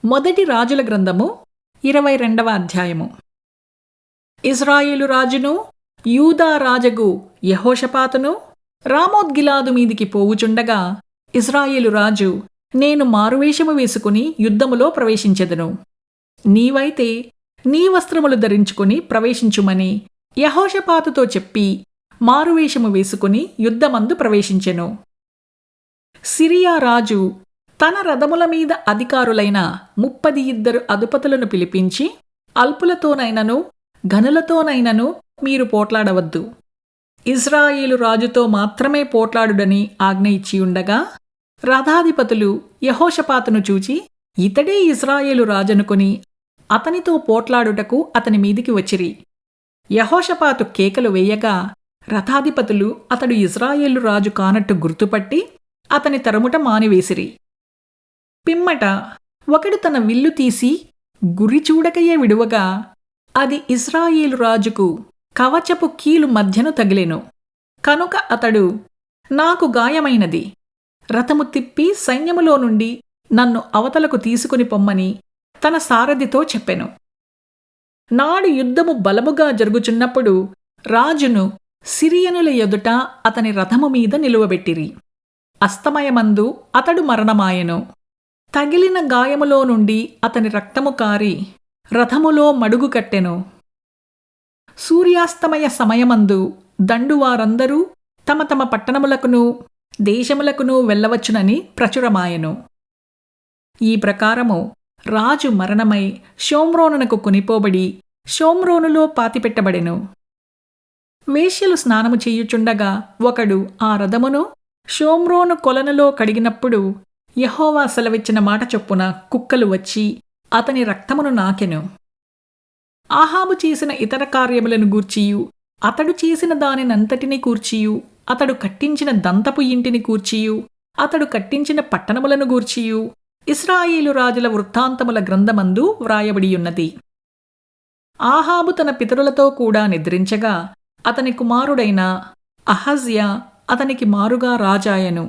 మొదటి రాజుల గ్రంథము 22వ అధ్యాయము. ఇశ్రాయేలు రాజును యూదా రాజగు యెహోషాపాతును రామోత్గిలాదు మీదికి పోవుచుండగా ఇశ్రాయేలు రాజు, నేను మారువేషము వేసుకుని యుద్ధములో ప్రవేశించెదను, నీవైతే నీ వస్త్రములు ధరించుకుని ప్రవేశించుమని యెహోషాపాతుతో చెప్పి మారువేషము వేసుకుని యుద్ధమందు ప్రవేశించెను. సిరియా రాజు తన రథముల మీద అధికారులైన 32 అధిపతులను పిలిపించి, అల్పులతోనైనను ఘనులతోనైనను మీరు పోట్లాడవద్దు, ఇశ్రాయేలు రాజుతో మాత్రమే పోట్లాడుడని ఆజ్ఞ ఇచ్చియుండగా, రథాధిపతులు యెహోషాపాతును చూచి ఇతడే ఇశ్రాయేలు రాజనుకొని అతనితో పోట్లాడుటకు అతని మీదికి వచ్చిరి. యెహోషాపాతు కేకలు వేయగా రథాధిపతులు అతడు ఇశ్రాయేలు రాజు కానట్టు గుర్తుపట్టి అతని తరుముట మానివేసిరి. పిమ్మట ఒకడు తన విల్లు తీసి గురి చూడకయే విడువగా అది ఇశ్రాయేలు రాజుకు కవచపు కీలు మధ్యను తగిలెను. కనుక అతడు, నాకు గాయమైనది, రథము తిప్పి సైన్యములో నుండి నన్ను అవతలకు తీసుకుని పొమ్మని తన సారథితో చెప్పెను. నాడు యుద్ధము బలముగా జరుగుచున్నప్పుడు రాజును సిరియనుల ఎదుట అతని రథము మీద నిలువబెట్టిరి. అస్తమయమందు అతడు మరణమాయెను. తగిలిన గాయములో నుండి అతని రక్తము కారి రథములో మడుగు కట్టెను. సూర్యాస్తమయ సమయమందు దండువారందరూ తమ తమ పట్టణములకును దేశములకును వెళ్ళవచ్చునని ప్రచురమాయెను. ఈ ప్రకారము రాజు మరణమై షోమ్రోనునకు కొనిపోబడి షోమ్రోనులో పాతిపెట్టబడెను. వేశ్యలు స్నానము చేయుచుండగా ఒకడు ఆ రథమును షోమ్రోను కొలనులో కడిగినప్పుడు యెహోవా సెలవిచ్చిన మాట చొప్పున కుక్కలు వచ్చి అతని రక్తమును నాకెను. ఆహాబు చేసిన ఇతర కార్యములను గూర్చియు, అతడు చేసిన దానినంతటిని కూర్చియు, అతడు కట్టించిన దంతపు ఇంటిని కూర్చియు, అతడు కట్టించిన పట్టణములను గూర్చియు ఇశ్రాయేలు రాజుల వృత్తాంతముల గ్రంథమందు వ్రాయబడియున్నది. ఆహాబు తన పితరులతో కూడా నిద్రించగా అతని కుమారుడైన అహజ్యా అతనికి మారుగా రాజాయెను.